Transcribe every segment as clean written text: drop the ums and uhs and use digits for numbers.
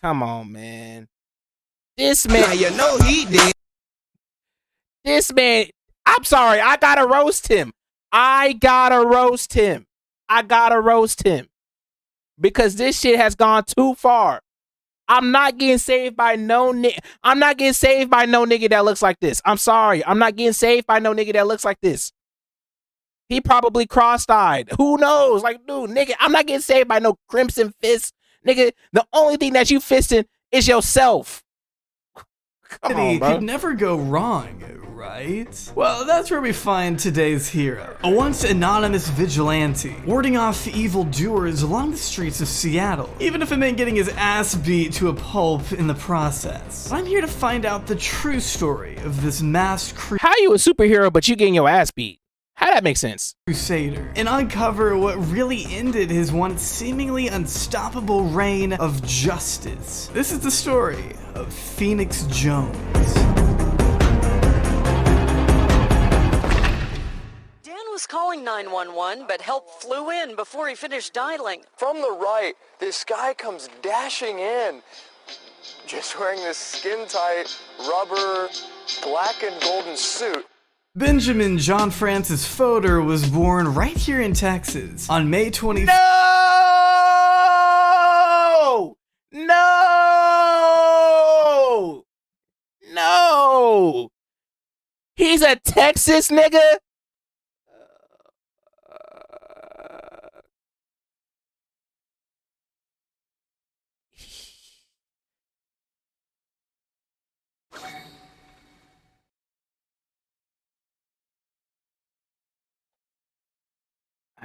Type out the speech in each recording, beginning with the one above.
Come on, man. This man. Now you know he did. This man. I'm sorry. I gotta roast him. I gotta roast him. Because this shit has gone too far. I'm not getting saved by no nigga. I'm not getting saved by no nigga that looks like this. I'm sorry. I'm not getting saved by no nigga that looks like this. He probably cross-eyed. Who knows? Like, dude, nigga, I'm not getting saved by no crimson fist. Nigga, the only thing that you fisting is yourself. Come on, bro. Could never go wrong, right? Well, that's where we find today's hero. A once anonymous vigilante, warding off evildoers along the streets of Seattle, even if it meant getting his ass beat to a pulp in the process. I'm here to find out the true story of this masked How you a superhero but you getting your ass beat? How that make sense? Crusader, and uncover what really ended his once seemingly unstoppable reign of justice. This is the story of Phoenix Jones. Dan was calling 911, but help flew in before he finished dialing. From the right, this guy comes dashing in, just wearing this skin-tight, rubber, black and golden suit. Benjamin John Francis Fodor was born right here in Texas on May 25th. No! No! No! He's a Texas nigga?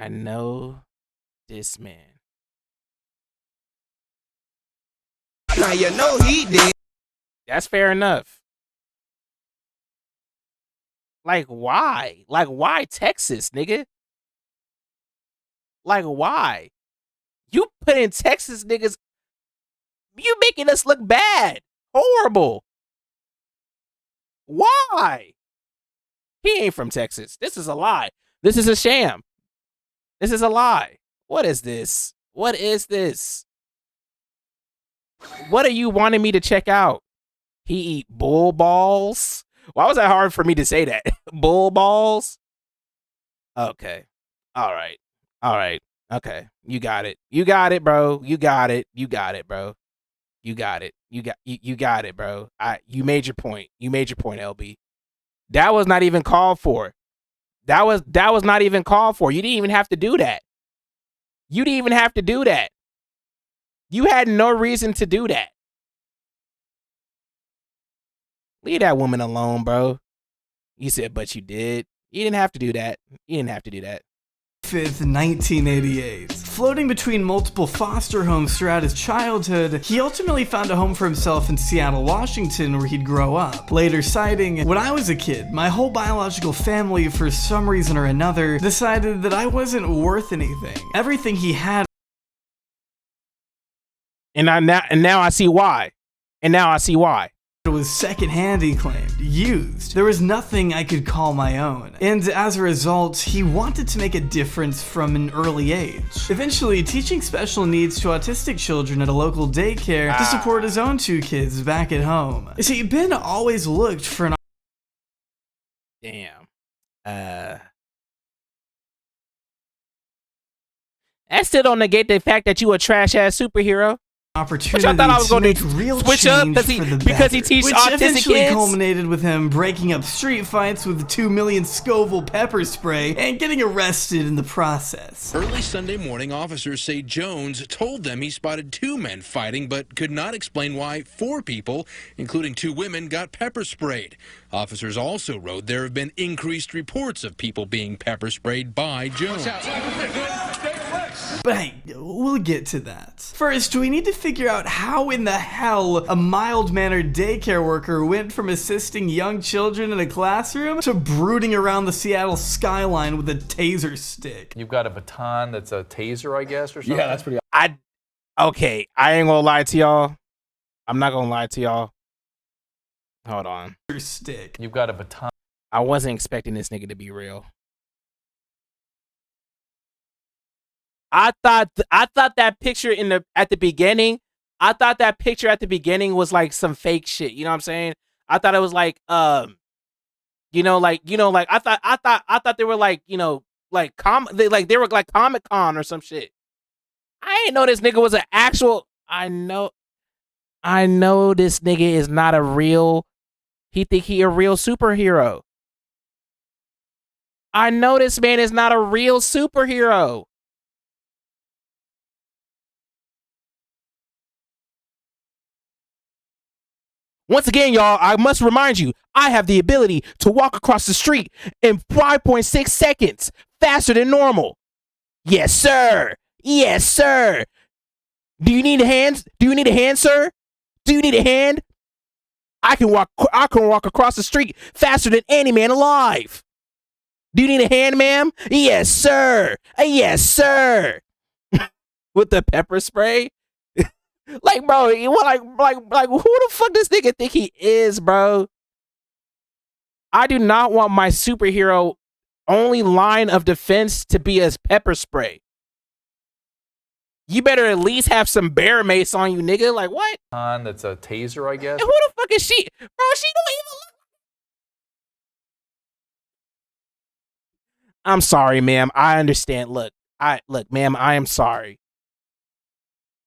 I know this man. Now you know he did. That's fair enough. Like, why? Like, why Texas, nigga? Like, why? You put in Texas niggas. You making us look bad. Horrible. Why? He ain't from Texas. This is a lie. This is a sham. This is a lie. What is this? What is this? What are you wanting me to check out? He eat bull balls? Why was that hard for me to say that? Bull balls? Okay. All right. All right. Okay. You got it. You got it, bro. You got it. You got it, bro. You got it. You got it, bro. You made your point. You made your point, LB. That was not even called for. That was not even called for. You didn't even have to do that. You didn't even have to do that. You had no reason to do that. Leave that woman alone, bro. You said, but you did. You didn't have to do that. You didn't have to do that. 5th, 1988. Floating between multiple foster homes throughout his childhood, he ultimately found a home for himself in Seattle, Washington, where he'd grow up. Later citing, "When I was a kid, my whole biological family, for some reason or another, decided that I wasn't worth anything. Everything he had." And now I see why. And now I see why. It was secondhand, he claimed, used. There was nothing I could call my own. And as a result, he wanted to make a difference from an early age. Eventually, teaching special needs to autistic children at a local daycare to support his own 2 kids back at home. You see, Ben always looked for an... Damn. That still don't negate the fact that you a trash-ass superhero. opportunity I thought I was to going make to real switch up change because he for the better, teaches which autistic eventually kids. culminated with him breaking up street fights with the 2 million Scoville pepper spray and getting arrested in the process. Early Sunday morning, officers say Jones told them he spotted 2 men fighting, but could not explain why 4 people, including 2 women, got pepper sprayed. Officers also wrote there have been increased reports of people being pepper sprayed by Jones. But hey, we'll get to that. First, we need to figure out how in the hell a mild-mannered daycare worker went from assisting young children in a classroom to brooding around the Seattle skyline with a taser stick. You've got a baton that's a taser, I guess, or something? Yeah, that's pretty. Okay, I ain't gonna lie to y'all. I'm not gonna lie to y'all. Hold on. Stick. You've got a baton. I wasn't expecting this nigga to be real. I thought that picture at the beginning I thought that picture at the beginning was like some fake shit. You know what I'm saying? I thought it was like I thought they were like, they were like Comic-Con or some shit. I ain't know this nigga was an actual. I know this nigga is not a real. He think he a real superhero. I know this man is not a real superhero. Once again, y'all, I must remind you, I have the ability to walk across the street in 5.6 seconds, faster than normal. Yes, sir. Yes, sir. Do you need a hand? Do you need a hand, sir? Do you need a hand? I can walk across the street faster than any man alive. Do you need a hand, ma'am? Yes, sir. Yes, sir. With the pepper spray? Like, bro, who the fuck this nigga think he is, bro? I do not want my superhero only line of defense to be as pepper spray. You better at least have some bear mace on you, nigga. Like, what? That's a taser, I guess. And who the fuck is she? Bro, she don't even look. I'm sorry, ma'am. I understand. Look, ma'am, I am sorry.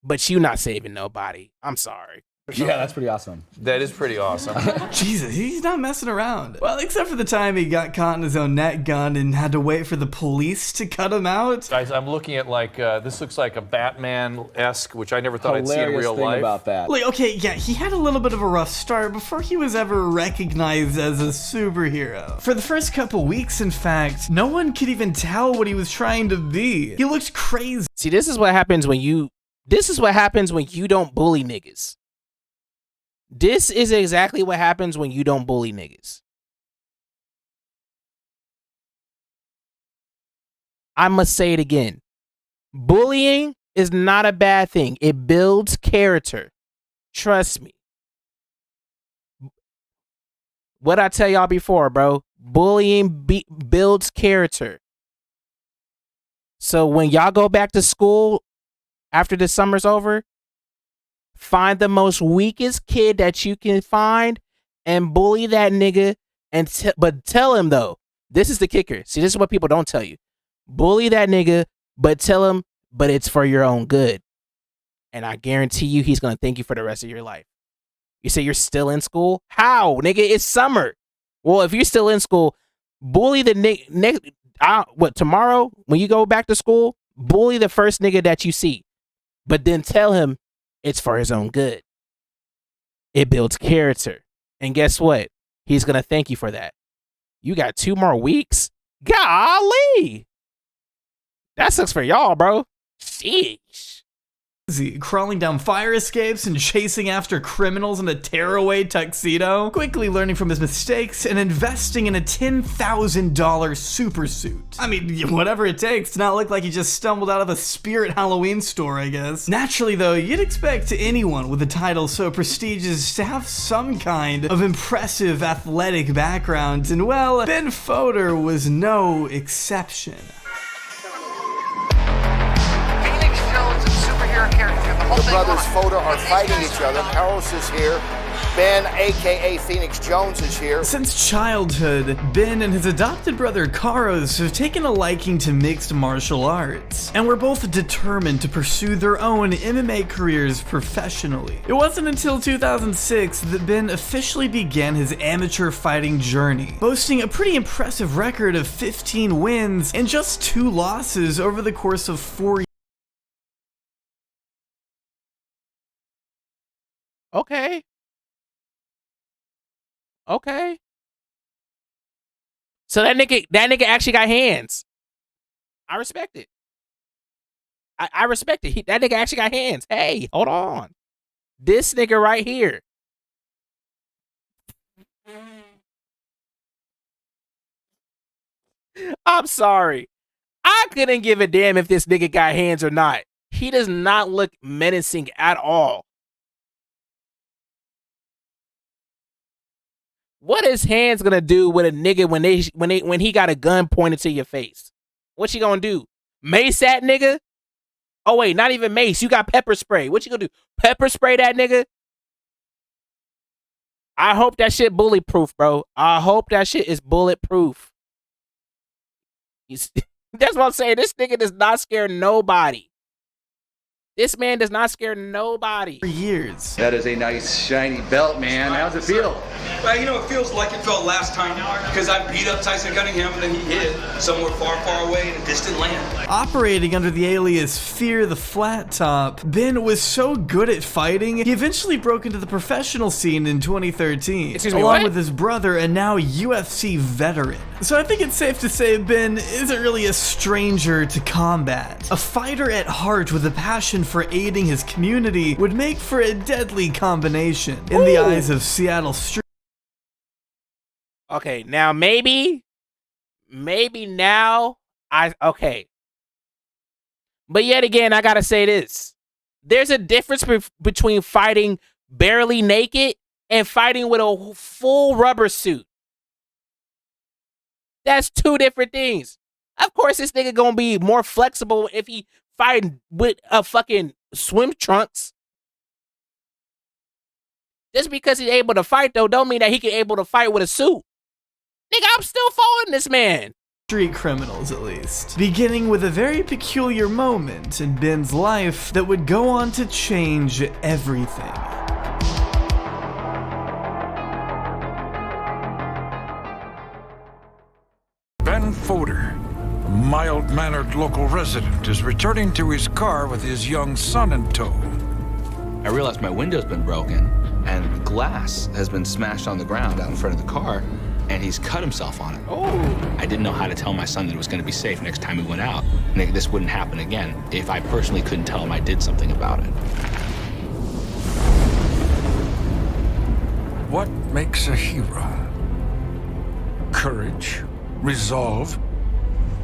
But you not saving nobody. I'm sorry. Yeah, that's pretty awesome. That is pretty awesome. Jesus, he's not messing around. Well, except for the time he got caught in his own net gun and had to wait for the police to cut him out. Guys, I'm looking at this looks like a Batman-esque, which I never thought I'd see in real thing life. About that. Like, okay, yeah, he had a little bit of a rough start before he was ever recognized as a superhero. For the first couple weeks, in fact, no one could even tell what he was trying to be. He looked crazy. See, this is what happens when you don't bully niggas. This is exactly what happens when you don't bully niggas. I must say it again. Bullying is not a bad thing. It builds character. Trust me. What I tell y'all before, bro. Bullying builds character. So when y'all go back to school after the summer's over, find the most weakest kid that you can find and bully that nigga. But tell him, though, this is the kicker. See, this is what people don't tell you. Bully that nigga, but tell him, but it's for your own good. And I guarantee you he's going to thank you for the rest of your life. You say you're still in school? How, nigga? It's summer. Well, if you're still in school, bully the nigga. Tomorrow, when you go back to school, bully the first nigga that you see. But then tell him, it's for his own good. It builds character. And guess what? He's going to thank you for that. You got 2 more weeks? Golly. That sucks for y'all, bro. Sheesh. Crawling down fire escapes and chasing after criminals in a tearaway tuxedo, quickly learning from his mistakes and investing in a $10,000 super suit. I mean, whatever it takes to not look like he just stumbled out of a Spirit Halloween store, I guess. Naturally, though, you'd expect anyone with a title so prestigious to have some kind of impressive athletic background, and well, Ben Fodor was no exception. The brothers Fodor are fighting each other. Carlos is here. Ben, aka Phoenix Jones, is here. Since childhood, Ben and his adopted brother Karos have taken a liking to mixed martial arts, and were both determined to pursue their own MMA careers professionally. It wasn't until 2006 that Ben officially began his amateur fighting journey, boasting a pretty impressive record of 15 wins and just 2 losses over the course of 4 years. Okay. So that nigga actually got hands. I respect it. I respect it. That nigga actually got hands. Hey, hold on. This nigga right here. I'm sorry. I couldn't give a damn if this nigga got hands or not. He does not look menacing at all. What is hands gonna do with a nigga when he got a gun pointed to your face? What you gonna do? Mace that nigga? Oh wait, not even mace. You got pepper spray. What you gonna do? Pepper spray that nigga? I hope that shit bulletproof, bro. I hope that shit is bulletproof. That's what I'm saying. This nigga does not scare nobody. This man does not scare nobody. For years. That is a nice shiny belt, man. How's it feel? Well, you know, it feels like it felt last time because I beat up Tyson Cunningham and then he hid somewhere far, far away in a distant land. Operating under the alias Fear the Flat Top, Ben was so good at fighting, he eventually broke into the professional scene in 2013, along with his brother, a now UFC veteran. So I think it's safe to say Ben isn't really a stranger to combat. A fighter at heart with a passion for aiding his community would make for a deadly combination in the eyes of Seattle street. Okay, now maybe now okay. But yet again, I gotta say this. There's a difference between fighting barely naked and fighting with a full rubber suit. That's two different things. Of course, this nigga gonna be more flexible if he fighting with a fucking swim trunks. Just because he's able to fight, though, don't mean that he can able to fight with a suit. Nigga, I'm still following this man. Street criminals, at least. Beginning with a very peculiar moment in Ben's life that would go on to change everything. Ben Fodor, a mild-mannered local resident, is returning to his car with his young son in tow. I realized my window's been broken and glass has been smashed on the ground out in front of the car, and he's cut himself on it. Oh. I didn't know how to tell my son that it was going to be safe next time we went out, and that this wouldn't happen again if I personally couldn't tell him I did something about it. What makes a hero? Courage, resolve,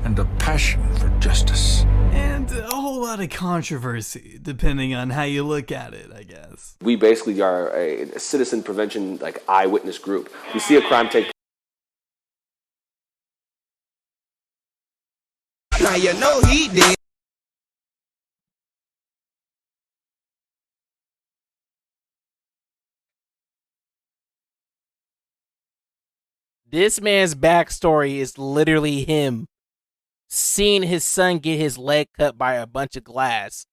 and a passion for justice. And a whole lot of controversy, depending on how you look at it, I guess. We basically are a citizen prevention, like, eyewitness group. We see a crime take. Now you know he did. This man's backstory is literally him seeing his son get his leg cut by a bunch of glass.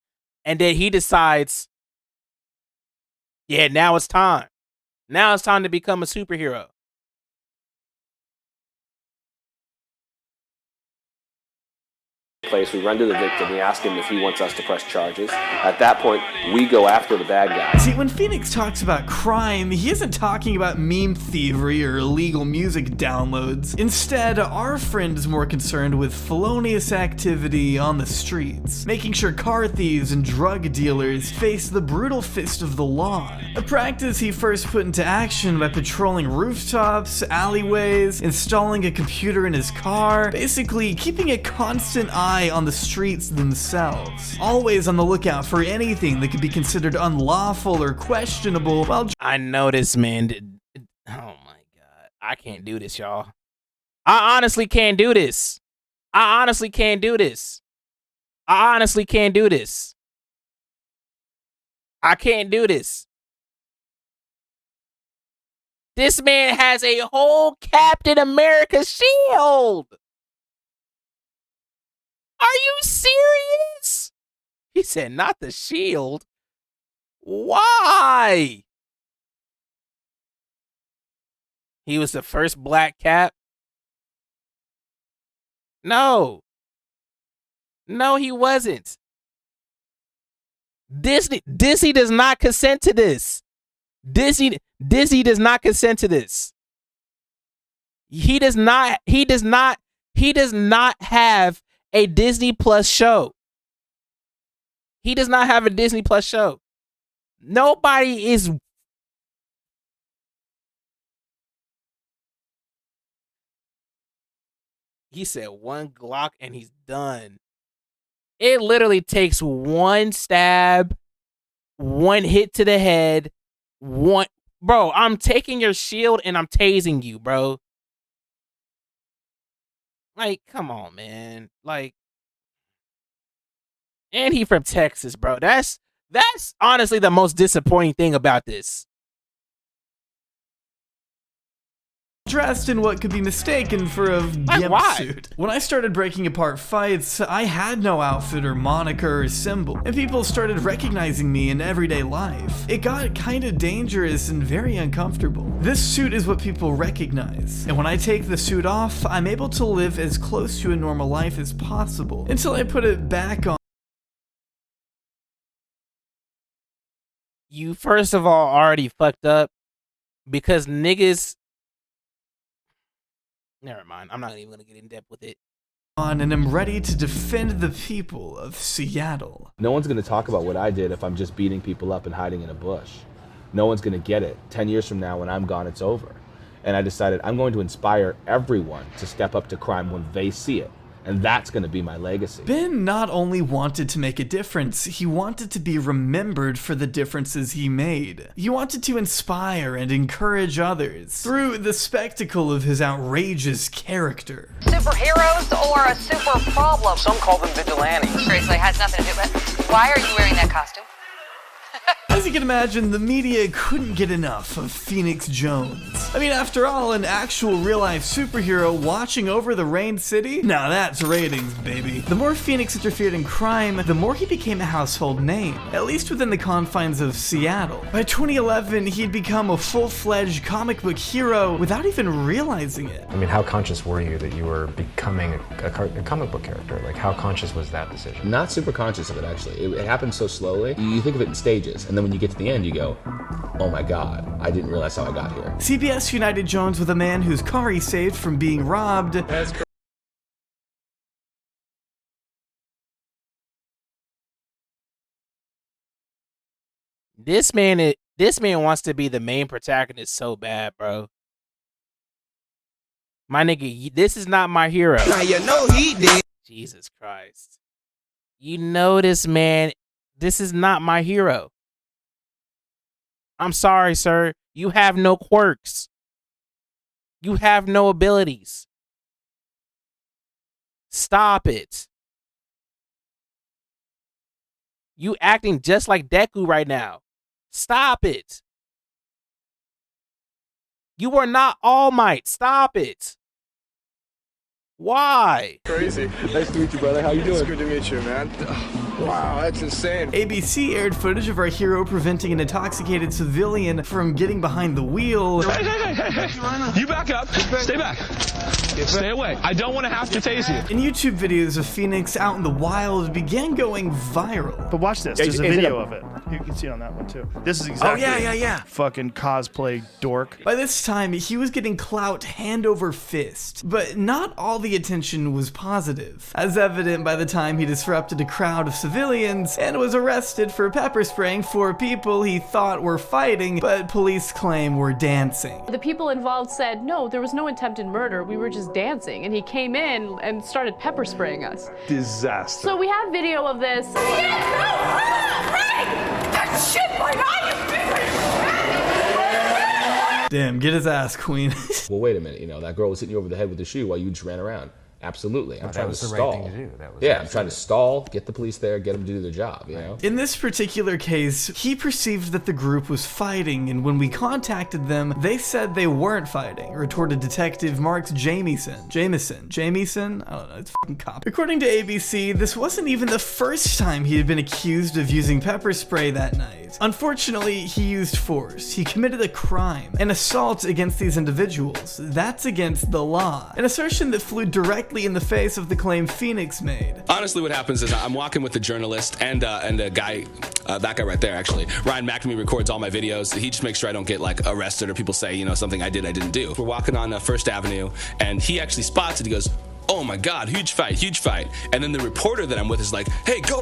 And then he decides, yeah, now it's time. Now it's time to become a superhero. Place. We run to the victim. We ask him if he wants us to press charges. At that point, we go after the bad guy. See, when Phoenix talks about crime, he isn't talking about meme thievery or illegal music downloads. Instead, our friend is more concerned with felonious activity on the streets, making sure car thieves and drug dealers face the brutal fist of the law. A practice he first put into action by patrolling rooftops, alleyways, installing a computer in his car, basically keeping a constant eye on the streets themselves. Always on the lookout for anything that could be considered unlawful or questionable while... I know this man did. Oh my God. I can't do this, y'all. I honestly can't do this. I honestly can't do this. I honestly can't do this. I can't do this. This man has a whole Captain America shield. Are you serious? He said, not the shield. Why? He was the first black Cap? No. No, he wasn't. Disney does not consent to this. Disney does not consent to this. He does not have a Disney Plus show. He does not have a Disney Plus show. Nobody is. He said one Glock and he's done. It literally takes one stab, one hit to the head, one. Bro, I'm taking your shield and I'm tasing you, bro. Like, come on, man. Like, And he from Texas, bro. That's honestly the most disappointing thing about this. Dressed in what could be mistaken for a gimp suit. When I started breaking apart fights, I had no outfit or moniker or symbol, and people started recognizing me in everyday life. It got kinda dangerous and very uncomfortable. This suit is what people recognize, and when I take the suit off, I'm able to live as close to a normal life as possible until I put it back on. You first of all already fucked up because niggas. Never mind. I'm not even gonna get in depth with it. And I'm ready to defend the people of Seattle. No one's going to talk about what I did if I'm just beating people up and hiding in a bush. No one's going to get it. 10 years from now, when I'm gone, it's over. And I decided I'm going to inspire everyone to step up to crime when they see it. And that's going to be my legacy. Ben not only wanted to make a difference, he wanted to be remembered for the differences he made. He wanted to inspire and encourage others through the spectacle of his outrageous character. Superheroes or a super problem? Some call them vigilantes. Seriously, has nothing to do with it. Why are you wearing that costume? As you can imagine, the media couldn't get enough of Phoenix Jones. I mean, after all, an actual real-life superhero watching over the Rain City? Now that's ratings, baby. The more Phoenix interfered in crime, the more he became a household name, at least within the confines of Seattle. By 2011, he'd become a full-fledged comic book hero without even realizing it. I mean, how conscious were you that you were becoming a comic book character? Like, how conscious was that decision? Not super conscious of it, actually. It happened so slowly. You think of it in stages, and then when you get to the end, you go, oh my God, I didn't realize how I got here. CBS united Jones with a man whose car he saved from being robbed. This man wants to be the main protagonist so bad, bro. My nigga, this is not my hero. Now you know he did. Jesus Christ. You know this man, this is not my hero. I'm sorry, sir. You have no quirks. You have no abilities. Stop it. You acting just like Deku right now. Stop it. You are not All Might. Stop it. Why? Crazy. Nice to meet you, brother. How you doing? It's good to meet you, man. Wow, that's insane. ABC aired footage of our hero preventing an intoxicated civilian from getting behind the wheel. Hey. You back up. Stay back. Stay away. I don't want to have to tase you. And YouTube videos of Phoenix out in the wild began going viral. But watch this. There's a video of it. You can see it on that one too. This is exactly fucking cosplay dork. By this time, he was getting clout hand over fist. But not all the attention was positive, as evident by the time he disrupted a crowd of civilians and was arrested for pepper spraying 4 people he thought were fighting, but police claim were dancing. The people involved said, no, there was no attempted murder, we were just dancing, and he came in and started pepper spraying us. Disaster. So we have video of this. Damn, get his ass, Queen. Well, wait a minute, you know, that girl was hitting you over the head with the shoe while you just ran around. Absolutely. I'm trying to stall. That was the right thing to do. That was I'm trying to stall, get the police there, get them to do their job, you know? In this particular case, he perceived that the group was fighting, and when we contacted them, they said they weren't fighting, retorted Detective Mark Jamieson? I don't know, it's fucking cop. According to ABC, this wasn't even the first time he had been accused of using pepper spray that night. Unfortunately, he used force. He committed a crime, an assault against these individuals. That's against the law. An assertion that flew directly in the face of the claim Phoenix made. Honestly, what happens is I'm walking with a journalist and a guy, that guy right there, actually. Ryan McNamee records all my videos. He just makes sure I don't get like arrested or people say, you know, something I didn't do. We're walking on First Avenue and he actually spots it. He goes, oh my God, huge fight. And then the reporter that I'm with is like, hey, go.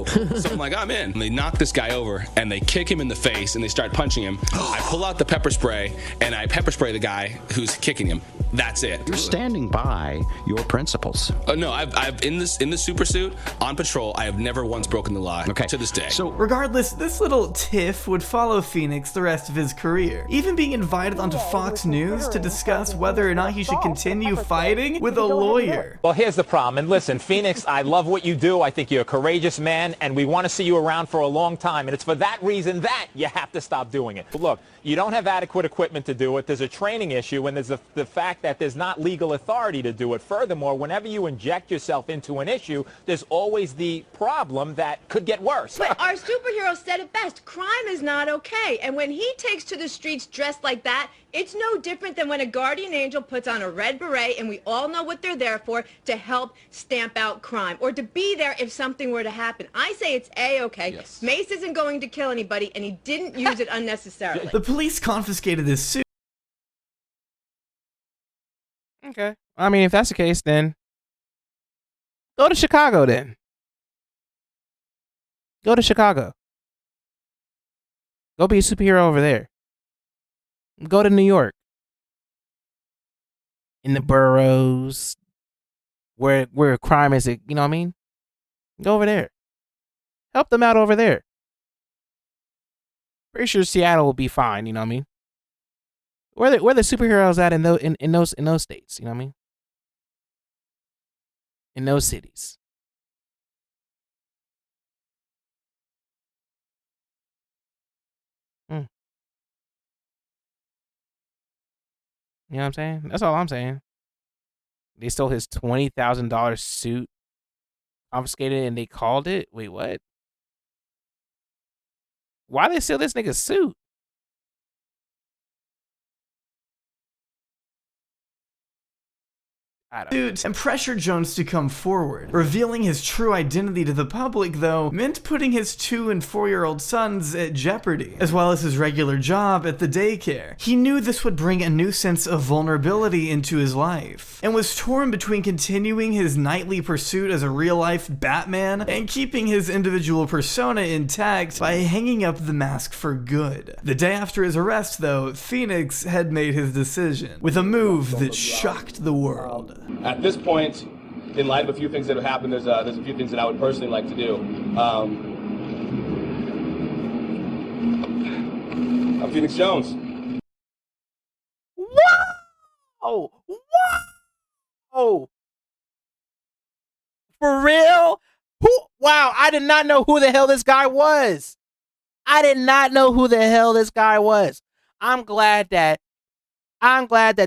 So I'm like, I'm in. And they knock this guy over and they kick him in the face and they start punching him. I pull out the pepper spray and I pepper spray the guy who's kicking him. That's it. You're standing by your principles. No, I've in the super suit on patrol. I have never once broken the law to this day. So regardless, this little tiff would follow Phoenix the rest of his career, even being invited onto Fox News to discuss whether or not he should continue fighting with a lawyer. Well, here's the problem. And listen, Phoenix, I love what you do. I think you're a courageous man, and we want to see you around for a long time. And it's for that reason that you have to stop doing it. But look, you don't have adequate equipment to do it. There's a training issue, and there's the fact that there's not legal authority to do it. Furthermore, whenever you inject yourself into an issue, there's always the problem that could get worse. But our superhero said it best. Crime is not okay. And when he takes to the streets dressed like that, it's no different than when a guardian angel puts on a red beret, and we all know what they're there for, to help stamp out crime, or to be there if something were to happen. I say it's A-okay. Yes. Mace isn't going to kill anybody, and he didn't use it unnecessarily. The police confiscated this suit. Okay. I mean, if that's the case, then go to Chicago then. Go to Chicago. Go be a superhero over there. Go to New York. In the boroughs. Where crime is, you know what I mean? Go over there. Help them out over there. Pretty sure Seattle will be fine, you know what I mean? Where the superheroes at in those states, you know what I mean? In those cities. You know what I'm saying? That's all I'm saying. They stole his $20,000 suit, confiscated, and they called it. Wait, what? Why they steal this nigga's suit? And pressured Jones to come forward. Revealing his true identity to the public, though, meant putting his 2- and 4-year-old sons at jeopardy, as well as his regular job at the daycare. He knew this would bring a new sense of vulnerability into his life, and was torn between continuing his nightly pursuit as a real-life Batman and keeping his individual persona intact by hanging up the mask for good. The day after his arrest, though, Phoenix had made his decision, with a move that shocked the world. At this point, in light of a few things that have happened, there's a few things that I would personally like to do. I'm Phoenix Jones. Whoa! Whoa! For real? Wow, I did not know who the hell this guy was. I did not know who the hell this guy was. I'm glad that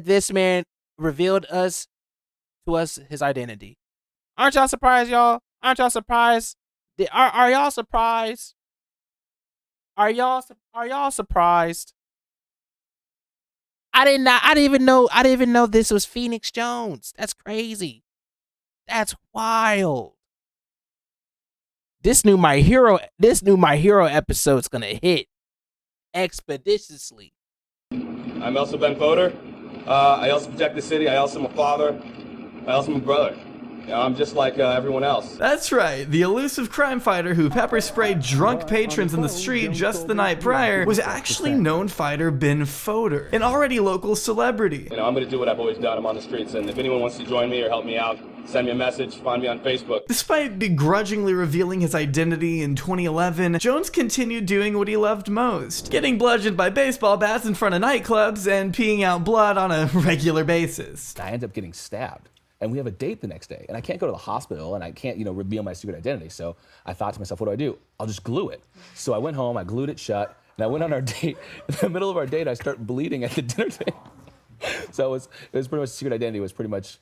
this man revealed to us his identity. Aren't y'all surprised, y'all? Aren't y'all surprised? Are y'all surprised? Are y'all surprised? I didn't even know this was Phoenix Jones. That's crazy. That's wild. This new My Hero episode's gonna hit expeditiously. I'm also Ben Fodor. I also protect the city. I also am a father. I also am a brother. You know, I'm just like everyone else. That's right, the elusive crime fighter who pepper sprayed drunk patrons in the street just the night prior was actually known fighter Ben Fodor, an already local celebrity. You know, I'm going to do what I've always done. I'm on the streets, and if anyone wants to join me or help me out, send me a message, find me on Facebook. Despite begrudgingly revealing his identity in 2011, Jones continued doing what he loved most, getting bludgeoned by baseball bats in front of nightclubs and peeing out blood on a regular basis. I end up getting stabbed. And we have a date the next day, and I can't go to the hospital, and I can't, reveal my secret identity. So I thought to myself, what do? I'll just glue it. So I went home, I glued it shut, and I went on our date. In the middle of our date, I start bleeding at the dinner table. So it was pretty much, secret identity was pretty much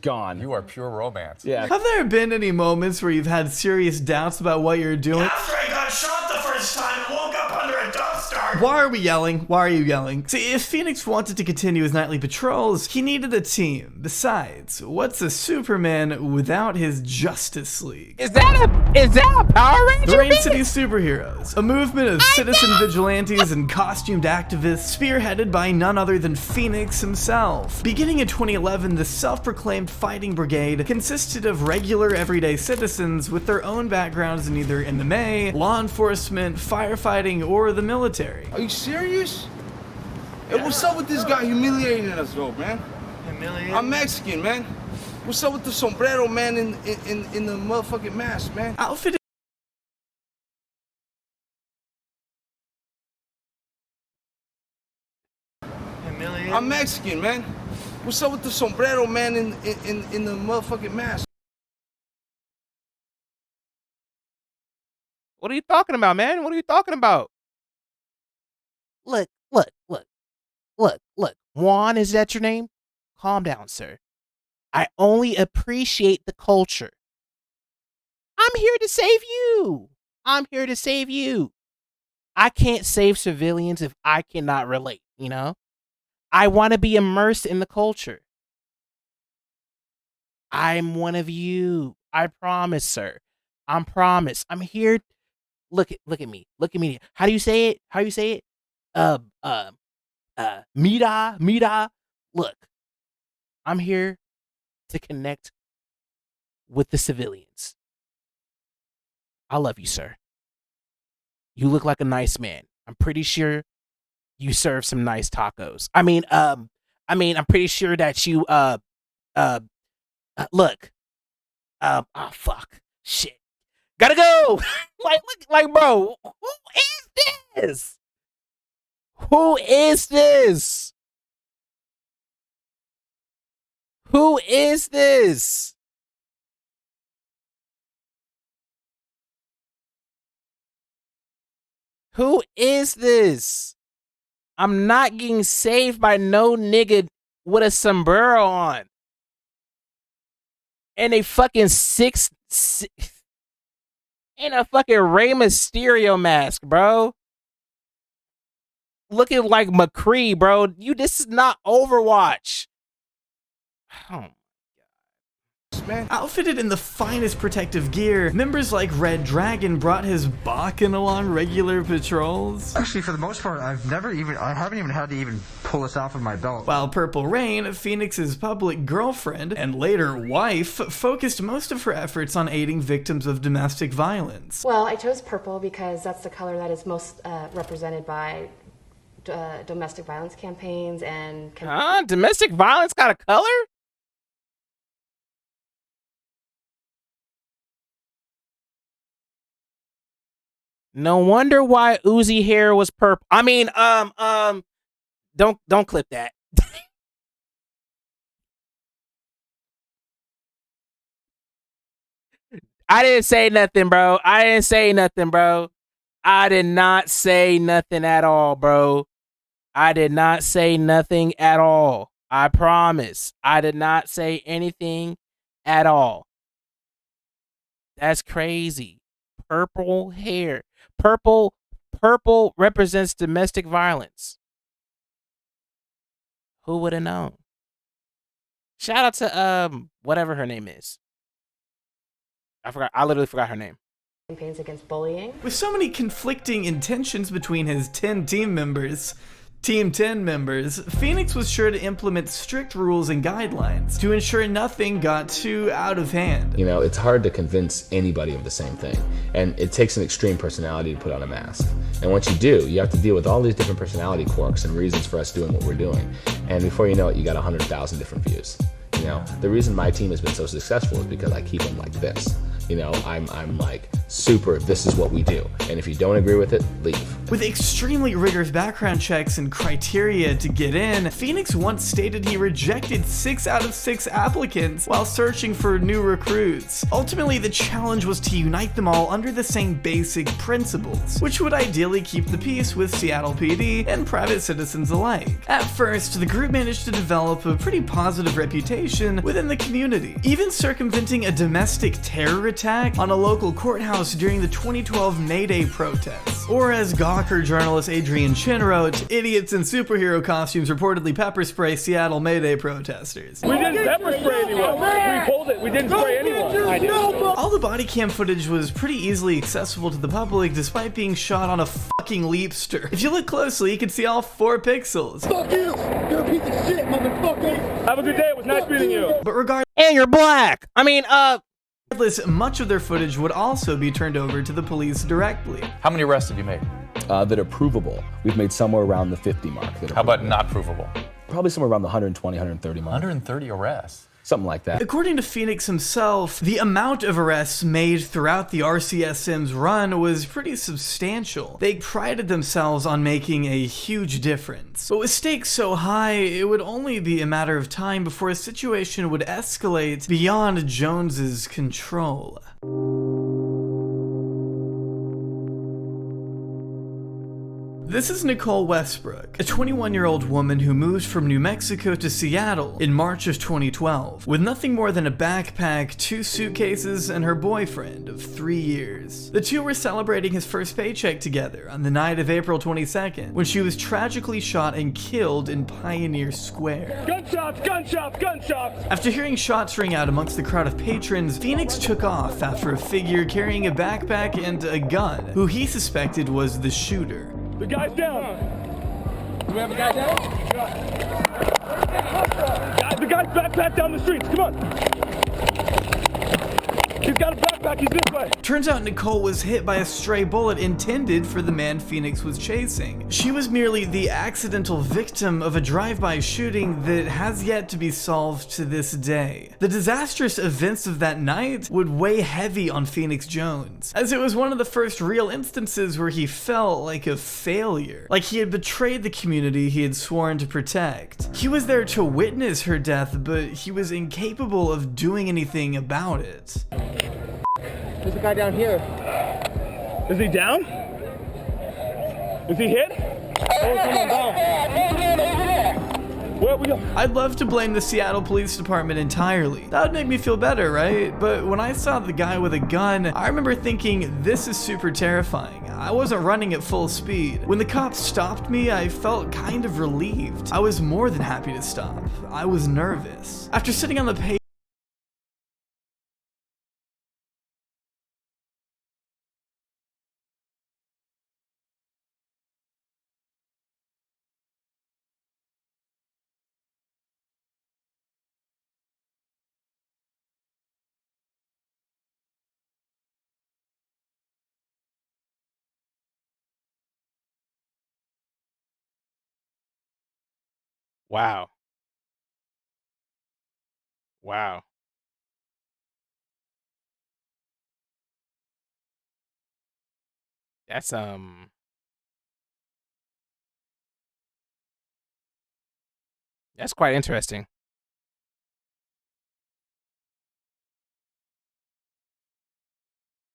gone. You are pure romance. Yeah. Have there been any moments where you've had serious doubts about what you're doing? After I got shot the first time and woke up under a dumpster. Why are we yelling? Why are you yelling? See, if Phoenix wanted to continue his nightly patrols, he needed a team. Besides, what's a Superman without his Justice League? Is that a Power Ranger? The Rain City Superheroes, a movement of citizen vigilantes and costumed activists spearheaded by none other than Phoenix himself. Beginning in 2011, the self-proclaimed fighting brigade consisted of regular everyday citizens with their own backgrounds in either MMA, law enforcement, firefighting, or the military. Are you serious? Hey, what's up with this guy humiliating us, though, man? Humiliating? I'm Mexican, man. What's up with the sombrero, man, in the motherfucking mask, man? Outfitted. I'm Mexican, man. What's up with the sombrero man in the motherfucking mask? What are you talking about, man? What are you talking about? Look. Juan, is that your name? Calm down, sir. I only appreciate the culture. I'm here to save you. I'm here to save you. I can't save civilians if I cannot relate, you know? I want to be immersed in the culture. I'm one of you. I promise, sir. I promise. I'm here. Look at me. Look at me. How do you say it? How do you say it? Mida. Look, I'm here to connect with the civilians. I love you, sir. You look like a nice man. I'm pretty sure you serve some nice tacos. I'm pretty sure that you look. Fuck. Shit. Gotta go. like, bro, who is this? Who is this? Who is this? Who is this? I'm not getting saved by no nigga with a sombrero on. And a fucking and a fucking Rey Mysterio mask, bro. Looking like McCree, bro. This is not Overwatch. Oh. Outfitted in the finest protective gear, members like Red Dragon brought his Bakken along regular patrols. Actually, for the most part, I haven't even had to even pull this off of my belt. While Purple Rain, Phoenix's public girlfriend and later wife, focused most of her efforts on aiding victims of domestic violence. Well, I chose purple because that's the color that is most represented by domestic violence campaigns and... Domestic violence got a color? No wonder why Uzi hair was purple. I mean, don't clip that. I didn't say nothing, bro. I didn't say nothing, bro. I did not say nothing at all, bro. I did not say nothing at all. I promise. I did not say anything at all. That's crazy. Purple hair. Purple represents domestic violence. Who would have known? Shout out to whatever her name is. I literally forgot her name. Campaigns against bullying. With so many conflicting intentions between his 10 team members, Team 10 members, Phoenix was sure to implement strict rules and guidelines to ensure nothing got too out of hand. You know, it's hard to convince anybody of the same thing, and it takes an extreme personality to put on a mask. And once you do, you have to deal with all these different personality quirks and reasons for us doing what we're doing. And before you know it, you got 100,000 different views. You know, the reason my team has been so successful is because I keep them like this. You know, I'm like, super, this is what we do. And if you don't agree with it, leave. With extremely rigorous background checks and criteria to get in, Phoenix once stated he rejected 6 out of 6 applicants while searching for new recruits. Ultimately, the challenge was to unite them all under the same basic principles, which would ideally keep the peace with Seattle PD and private citizens alike. At first, the group managed to develop a pretty positive reputation within the community, even circumventing a domestic terror attack on a local courthouse during the 2012 May Day protests. Or as Gawker journalist Adrian Chin wrote, idiots in superhero costumes reportedly pepper spray Seattle May Day protesters. We didn't pepper spray anyone. We pulled it. We didn't spray anyone. All the body cam footage was pretty easily accessible to the public despite being shot on a fucking leapster. If you look closely, you can see all 4 pixels. Fuck you! You're a piece of shit, motherfucker! Have a good day. It was nice meeting you. But regardless, and you're black. I mean, much of their footage would also be turned over to the police directly. How many arrests have you made? That are provable. We've made somewhere around the 50 mark. How about not provable? Probably somewhere around the 120, 130 mark. 130 arrests. Something like that. According to Phoenix himself, the amount of arrests made throughout the RCSM's run was pretty substantial. They prided themselves on making a huge difference. But with stakes so high, it would only be a matter of time before a situation would escalate beyond Jones's control. This is Nicole Westbrook, a 21-year-old woman who moved from New Mexico to Seattle in March of 2012, with nothing more than a backpack, 2 suitcases, and her boyfriend of 3 years. The two were celebrating his first paycheck together on the night of April 22nd, when she was tragically shot and killed in Pioneer Square. Gunshots, gunshots, gunshots! After hearing shots ring out amongst the crowd of patrons, Phoenix took off after a figure carrying a backpack and a gun, who he suspected was the shooter. The guy's down. Do we have a guy down? The guy's backpack down the streets. Come on. He's got a backpack. He's this way. Turns out Nicole was hit by a stray bullet intended for the man Phoenix was chasing. She was merely the accidental victim of a drive-by shooting that has yet to be solved to this day. The disastrous events of that night would weigh heavy on Phoenix Jones, as it was one of the first real instances where he felt like a failure, like he had betrayed the community he had sworn to protect. He was there to witness her death, but he was incapable of doing anything about it. There's a guy down here. Is he down? Is he hit? Oh, come on down. Where we go? I'd love to blame the Seattle Police Department entirely. That would make me feel better, right? But when I saw the guy with a gun, I remember thinking, this is super terrifying. I wasn't running at full speed. When the cops stopped me, I felt kind of relieved. I was more than happy to stop. I was nervous. After sitting on the pavement, Wow. Wow. That's quite interesting.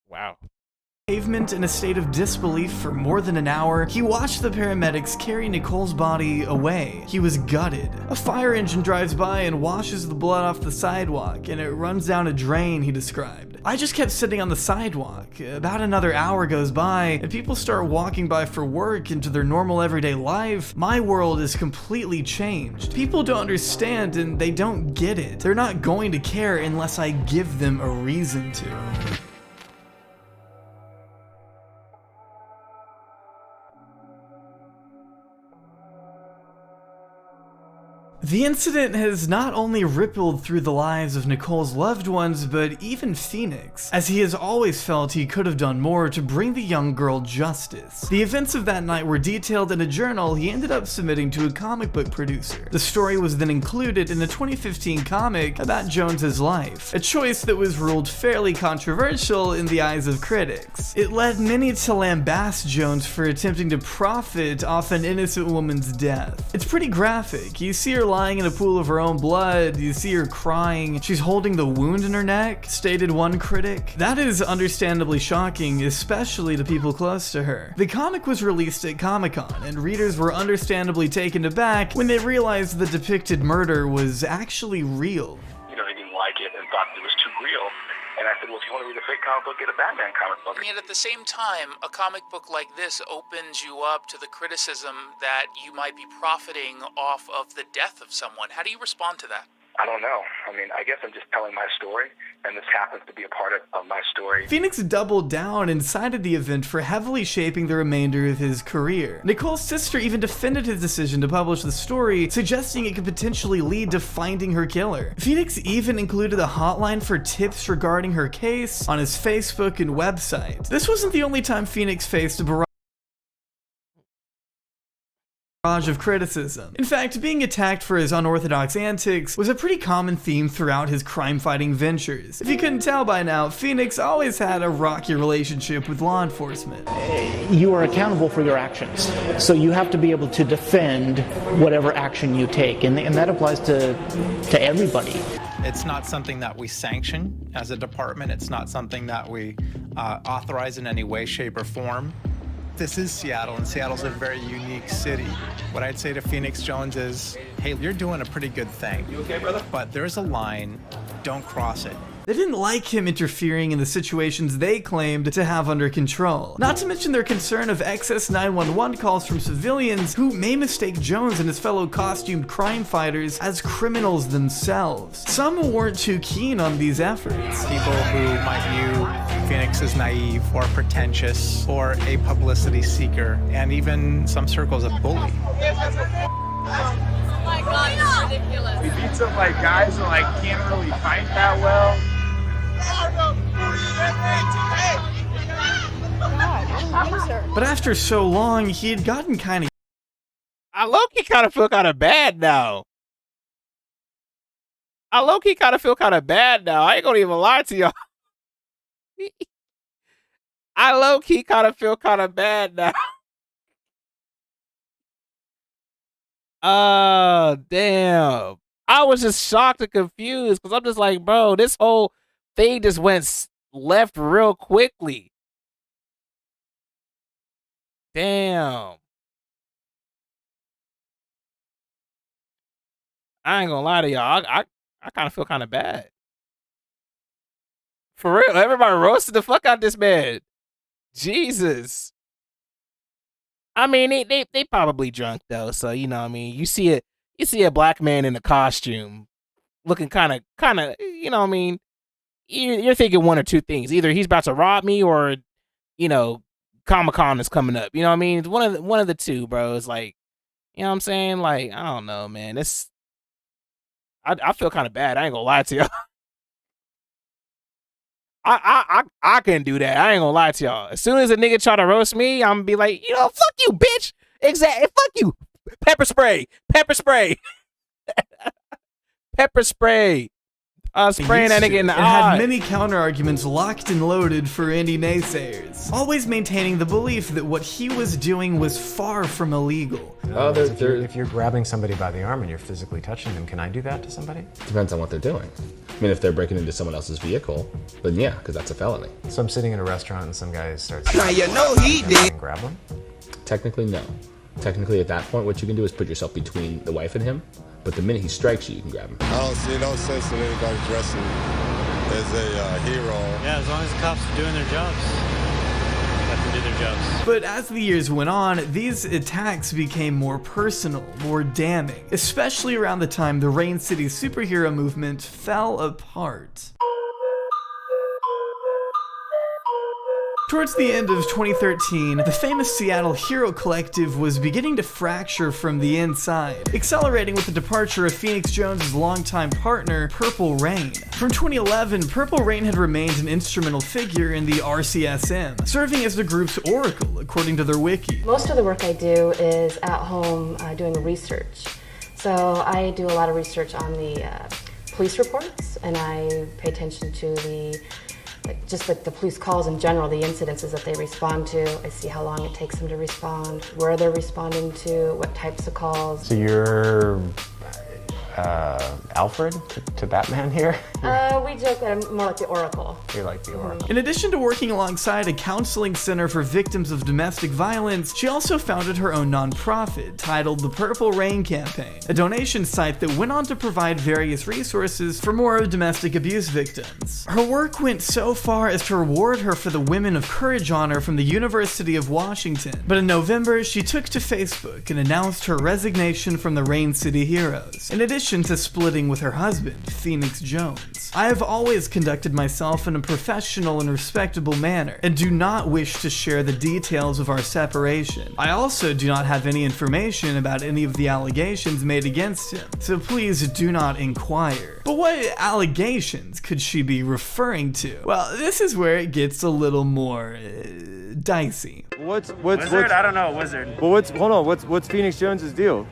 Wow. Pavement in a state of disbelief for more than an hour, he watched the paramedics carry Nicole's body away. He was gutted. A fire engine drives by and washes the blood off the sidewalk, and it runs down a drain, he described. I just kept sitting on the sidewalk. About another hour goes by, and people start walking by for work into their normal everyday life. My world is completely changed. People don't understand, and they don't get it. They're not going to care unless I give them a reason to. The incident has not only rippled through the lives of Nicole's loved ones, but even Phoenix, as he has always felt he could have done more to bring the young girl justice. The events of that night were detailed in a journal he ended up submitting to a comic book producer. The story was then included in a 2015 comic about Jones's life, a choice that was ruled fairly controversial in the eyes of critics. It led many to lambast Jones for attempting to profit off an innocent woman's death. It's pretty graphic. You see her lying in a pool of her own blood, you see her crying, she's holding the wound in her neck, stated one critic. That is understandably shocking, especially to people close to her. The comic was released at Comic-Con, and readers were understandably taken aback when they realized the depicted murder was actually real. You know, they didn't like it and thought it was too real. And I said, well, if you want to read a fake comic book, get a Batman comic book. And yet at the same time, a comic book like this opens you up to the criticism that you might be profiting off of the death of someone. How do you respond to that? I don't know. I mean, I guess I'm just telling my story, and this happens to be a part of my story. Phoenix doubled down and cited the event for heavily shaping the remainder of his career. Nicole's sister even defended his decision to publish the story, suggesting it could potentially lead to finding her killer. Phoenix even included a hotline for tips regarding her case on his Facebook and website. This wasn't the only time Phoenix faced a barrage of criticism. In fact, being attacked for his unorthodox antics was a pretty common theme throughout his crime-fighting ventures. If you couldn't tell by now, Phoenix always had a rocky relationship with law enforcement. You are accountable for your actions, so you have to be able to defend whatever action you take, and that applies to everybody. It's not something that we sanction as a department. It's not something that we authorize in any way, shape, or form. This is Seattle, and Seattle's a very unique city. What I'd say to Phoenix Jones is, hey, you're doing a pretty good thing. You okay, brother? But there's a line, don't cross it. They didn't like him interfering in the situations they claimed to have under control. Not to mention their concern of excess 911 calls from civilians who may mistake Jones and his fellow costumed crime fighters as criminals themselves. Some weren't too keen on these efforts. People who might view Phoenix as naive or pretentious or a publicity seeker, and even some circles a bully. Oh my God, it's ridiculous. We beat some like guys who like can't really fight that well. But after so long, he had gotten kind of... I low-key kind of feel kind of bad now. I ain't gonna even lie to y'all. I low-key kind of feel kind of bad now. Oh, damn. I was just shocked and confused because I'm just like, bro, this whole thing just went left real quickly. Damn. I ain't gonna lie to y'all. I kind of feel kind of bad. For real, everybody roasted the fuck out of this man. Jesus. I mean, they probably drunk though, so you know what I mean. You see a black man in a costume looking kind of, you know what I mean. You're thinking one or two things. Either he's about to rob me or, you know, Comic-Con is coming up. You know what I mean? It's one of the two, bro. It's like, you know what I'm saying? Like, I don't know, man. I feel kind of bad. I ain't gonna lie to y'all. I can do that. I ain't gonna lie to y'all. As soon as a nigga try to roast me, I'm gonna be like, you know, fuck you, bitch. Exactly. Fuck you. Pepper spray. Pepper spray. Pepper spray. Spraying that nigga in the eye. Had many counter arguments locked and loaded for any naysayers, always maintaining the belief that what he was doing was far from illegal. Oh, if you're grabbing somebody by the arm and you're physically touching them, can I do that to somebody? Depends on what they're doing. I mean, if they're breaking into someone else's vehicle, then yeah, because that's a felony. So I'm sitting in a restaurant and some guy starts... Now you know he did. And grab them? Technically, no. Technically, at that point, what you can do is put yourself between the wife and him, but the minute he strikes you, you can grab him. I don't see no sense in anybody dressing as a hero. Yeah, as long as the cops are doing their jobs. Let them do their jobs. But as the years went on, these attacks became more personal, more damning, especially around the time the Rain City superhero movement fell apart. Towards the end of 2013, the famous Seattle Hero Collective was beginning to fracture from the inside, accelerating with the departure of Phoenix Jones' longtime partner, Purple Rain. From 2011, Purple Rain had remained an instrumental figure in the RCSM, serving as the group's oracle, according to their wiki. Most of the work I do is at home doing research. So I do a lot of research on the police reports, and I pay attention to the just like the police calls in general, the incidences that they respond to. I see how long it takes them to respond, where they're responding to, what types of calls. So you're Alfred to Batman here? We joke that I'm more like the Oracle. You're like the Oracle. In addition to working alongside a counseling center for victims of domestic violence, she also founded her own nonprofit titled the Purple Rain Campaign, a donation site that went on to provide various resources for more domestic abuse victims. Her work went so far as to reward her for the Women of Courage honor from the University of Washington. But in November, she took to Facebook and announced her resignation from the Rain City Heroes, in addition to splitting with her husband, Phoenix Jones. I have always conducted myself in a professional and respectable manner, and do not wish to share the details of our separation. I also do not have any information about any of the allegations made against him, so please do not inquire. But what allegations could she be referring to? Well, this is where it gets a little more dicey. What's Wizard? I don't know, Wizard. Well, what's Phoenix Jones's deal?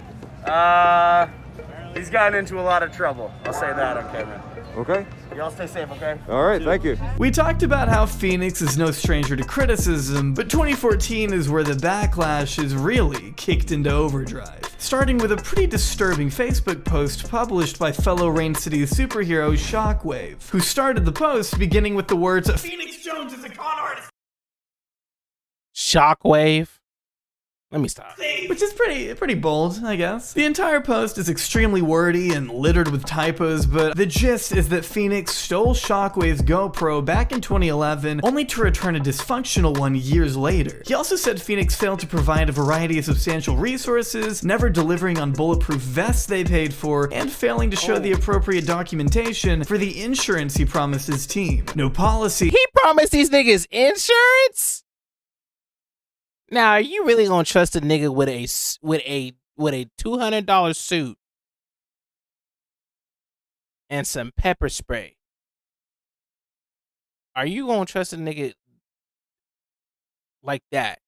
He's gotten into a lot of trouble. I'll say that on camera. Okay. Y'all stay safe, okay? All right, thank you. We talked about how Phoenix is no stranger to criticism, but 2014 is where the backlash is really kicked into overdrive. Starting with a pretty disturbing Facebook post published by fellow Rain City superhero Shockwave, who started the post beginning with the words, "Phoenix Jones is a con artist." Shockwave? Let me stop. Which is pretty bold, I guess. The entire post is extremely wordy and littered with typos, but the gist is that Phoenix stole Shockwave's GoPro back in 2011, only to return a dysfunctional one years later. He also said Phoenix failed to provide a variety of substantial resources, never delivering on bulletproof vests they paid for, and failing to show the appropriate documentation for the insurance he promised his team. No policy. He promised these niggas insurance? Now, are you really gonna trust a nigga with a $200 suit and some pepper spray? Are you gonna trust a nigga like that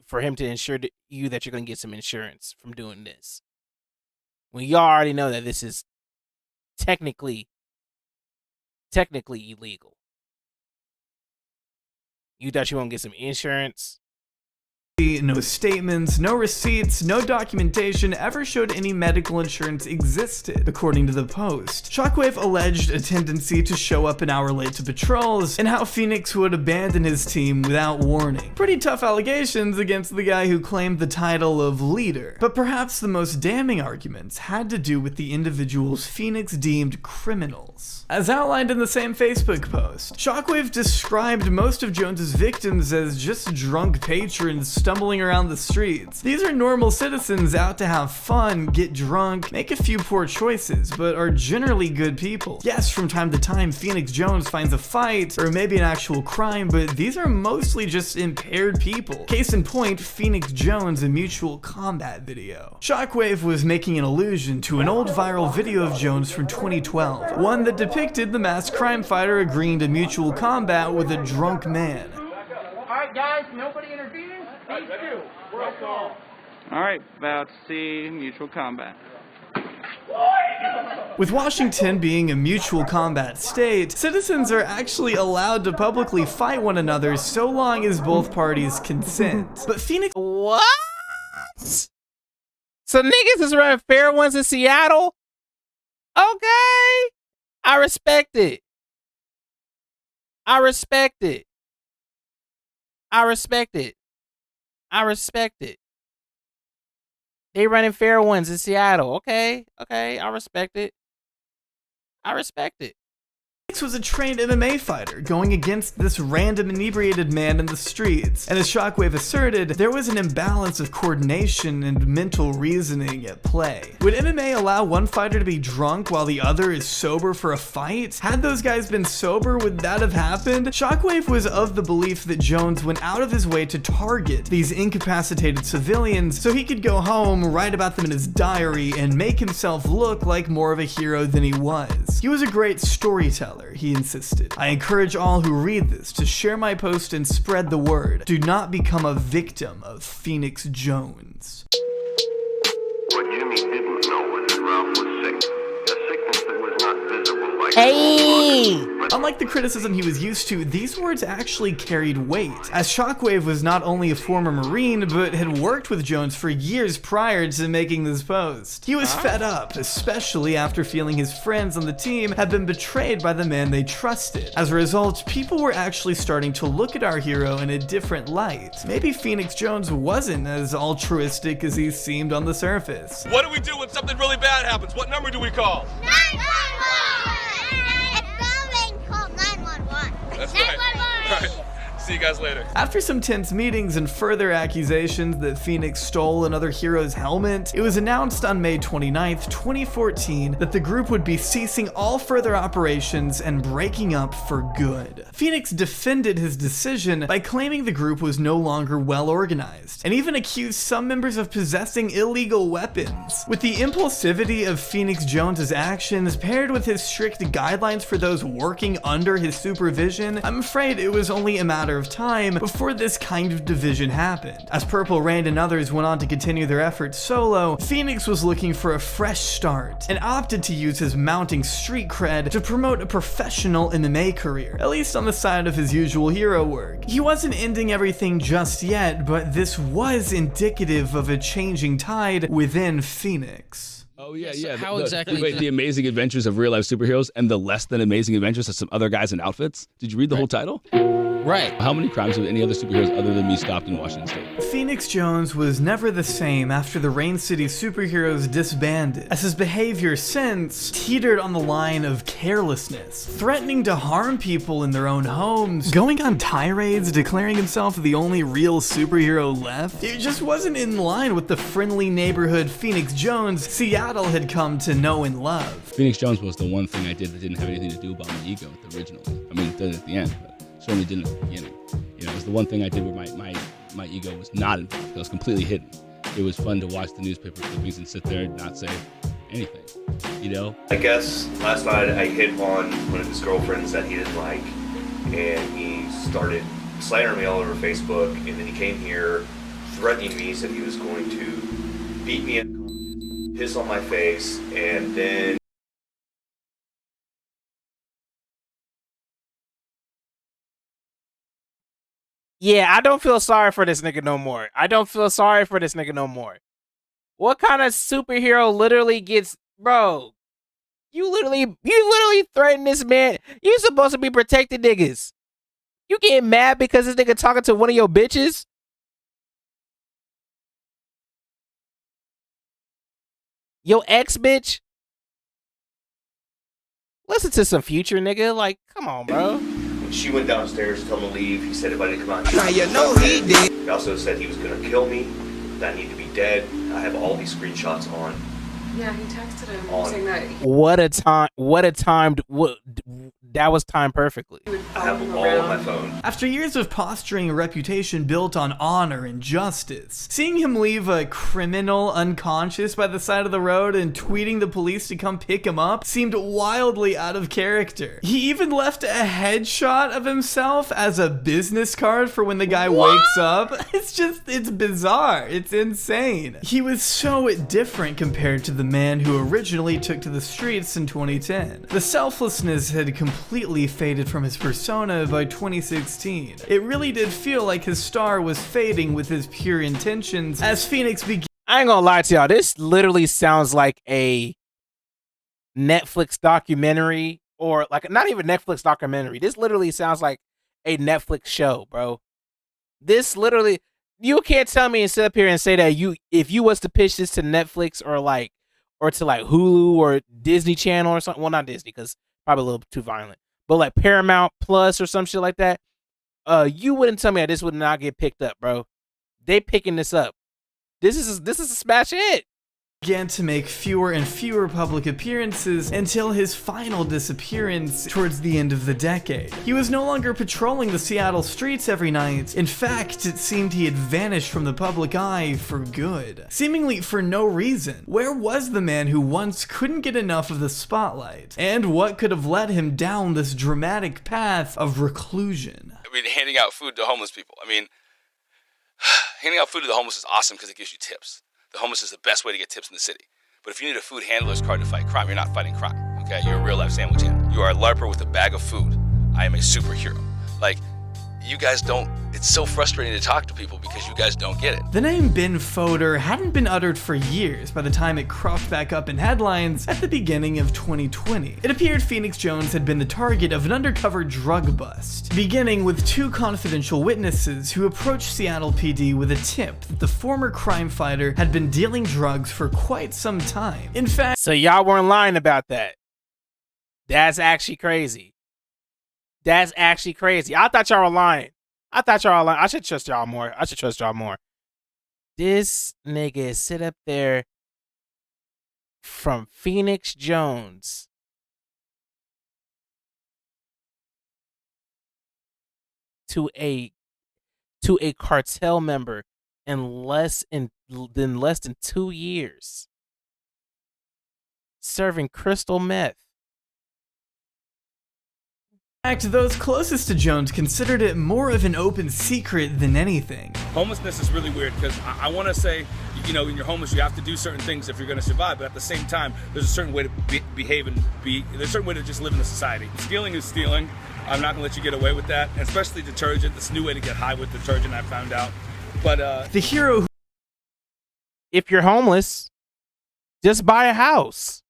for him to ensure you that you're gonna get some insurance from doing this? When y'all already know that this is technically illegal. You thought you were gonna get some insurance? No statements, no receipts, no documentation ever showed any medical insurance existed, according to the post. Shockwave alleged a tendency to show up an hour late to patrols, and how Phoenix would abandon his team without warning. Pretty tough allegations against the guy who claimed the title of leader. But perhaps the most damning arguments had to do with the individuals Phoenix deemed criminals. As outlined in the same Facebook post, Shockwave described most of Jones's victims as just drunk patrons stumbling around the streets. These are normal citizens out to have fun, get drunk, make a few poor choices, but are generally good people. Yes, from time to time, Phoenix Jones finds a fight, or maybe an actual crime, but these are mostly just impaired people. Case in point, Phoenix Jones' a Mutual Combat video. Shockwave was making an allusion to an old viral video of Jones from 2012, one that depicted the masked crime fighter agreeing to mutual combat with a drunk man. Alright guys, nobody intervening? These two. Roll call. Alright, about to see mutual combat. With Washington being a mutual combat state, citizens are actually allowed to publicly fight one another so long as both parties consent. But Phoenix— What? So niggas is running fair ones in Seattle? Okay. I respect it. I respect it. I respect it. I respect it. They running fair ones in Seattle. Okay. Okay. I respect it. I respect it. Phoenix was a trained MMA fighter going against this random inebriated man in the streets, and as Shockwave asserted, there was an imbalance of coordination and mental reasoning at play. Would MMA allow one fighter to be drunk while the other is sober for a fight? Had those guys been sober, would that have happened? Shockwave was of the belief that Jones went out of his way to target these incapacitated civilians so he could go home, write about them in his diary, and make himself look like more of a hero than he was. He was a great storyteller, he insisted. I encourage all who read this to share my post and spread the word. Do not become a victim of Phoenix Jones. What Jimmy didn't know was that Ralph was sick. A sickness that was not visible like Hey! Unlike the criticism he was used to, these words actually carried weight, as Shockwave was not only a former Marine, but had worked with Jones for years prior to making this post. He was fed up, especially after feeling his friends on the team had been betrayed by the man they trusted. As a result, people were actually starting to look at our hero in a different light. Maybe Phoenix Jones wasn't as altruistic as he seemed on the surface. What do we do when something really bad happens? What number do we call? 911! That's right. All right. See you guys later. After some tense meetings and further accusations that Phoenix stole another hero's helmet, it was announced on May 29th, 2014 that the group would be ceasing all further operations and breaking up for good. Phoenix defended his decision by claiming the group was no longer well organized, and even accused some members of possessing illegal weapons. With the impulsivity of Phoenix Jones's actions paired with his strict guidelines for those working under his supervision, I'm afraid it was only a matter matter of time before this kind of division happened. As Purple Rain and others went on to continue their efforts solo, Phoenix was looking for a fresh start and opted to use his mounting street cred to promote a professional MMA career, at least on the side of his usual hero work. He wasn't ending everything just yet, but this was indicative of a changing tide within Phoenix. Oh yeah, yeah. How exactly? Wait, the amazing adventures of real life superheroes and the less than amazing adventures of some other guys in outfits. Did you read the whole title? Right. How many crimes have any other superheroes other than me stopped in Washington State? Phoenix Jones was never the same after the Rain City superheroes disbanded, as his behavior since teetered on the line of carelessness, threatening to harm people in their own homes, going on tirades, declaring himself the only real superhero left. It just wasn't in line with the friendly neighborhood Phoenix Jones Seattle had come to know and love. Phoenix Jones was the one thing I did that didn't have anything to do about my ego originally. I mean, it did at the end, but certainly didn't at the beginning. You know, it was the one thing I did where my ego was not involved. It was completely hidden. It was fun to watch the newspaper clippings and sit there and not say anything, you know? I guess last night I hit on one of his girlfriends that he didn't like, and he started slandering me all over Facebook, and then he came here threatening me, said he was going to beat me and piss on my face, and then Yeah, I don't feel sorry for this nigga no more. I don't feel sorry for this nigga no more. What kind of superhero literally gets, bro? You literally threaten this man. You supposed to be protecting niggas. You get mad because this nigga talking to one of your bitches? Your ex bitch? Listen to some Future, nigga. Like, come on, bro. when she went downstairs to tell him to leave, he said if I didn't come out, Now you know he did. He also said he was going to kill me, that I need to be dead. I have all these screenshots on. Yeah, he texted him saying that. That was timed perfectly. I have them all on my phone. After years of posturing a reputation built on honor and justice, seeing him leave a criminal unconscious by the side of the road and tweeting the police to come pick him up seemed wildly out of character. He even left a headshot of himself as a business card for when the guy wakes up. It's bizarre. It's insane. He was so different compared to the man who originally took to the streets in 2010. The selflessness had completely faded from his persona by 2016. It really did feel like his star was fading with his pure intentions as Phoenix began. I ain't gonna lie to y'all, this literally sounds like a Netflix documentary, or like not even Netflix documentary. This literally sounds like a Netflix show, bro. This literally, you can't tell me and sit up here and say that if you was to pitch this to Netflix or to Hulu or Disney Channel or something. Well, not Disney, because probably a little too violent. But like Paramount Plus or some shit like that. You wouldn't tell me that this would not get picked up, bro. They picking this up. This is a smash hit. Began to make fewer and fewer public appearances until his final disappearance towards the end of the decade. He was no longer patrolling the Seattle streets every night. In fact, it seemed he had vanished from the public eye for good, seemingly for no reason. Where was the man who once couldn't get enough of the spotlight? And what could have led him down this dramatic path of reclusion? I mean, handing out food to homeless people. I mean, handing out food to the homeless is awesome because it gives you tips. The homeless is the best way to get tips in the city. But if you need a food handler's card to fight crime, you're not fighting crime, okay? You're a real-life sandwich handler. You are a LARPer with a bag of food. I am a superhero. Like, you guys don't... It's so frustrating to talk to people because you guys don't get it. The name Ben Fodor hadn't been uttered for years by the time it cropped back up in headlines at the beginning of 2020. It appeared Phoenix Jones had been the target of an undercover drug bust, beginning with two confidential witnesses who approached Seattle PD with a tip that the former crime fighter had been dealing drugs for quite some time. In fact... So y'all weren't lying about that. That's actually crazy. That's actually crazy. I thought y'all were lying. I should trust y'all more. This nigga sit up there from Phoenix Jones to a cartel member in less than 2 years, serving crystal meth. In fact, those closest to Jones considered it more of an open secret than anything. Homelessness is really weird because I want to say, you know, when you're homeless, you have to do certain things if you're going to survive. But at the same time, there's a certain way to behave and there's a certain way to just live in the society. Stealing is stealing. I'm not going to let you get away with that, and especially detergent. This new way to get high with detergent, I found out. But the hero who, if you're homeless, just buy a house.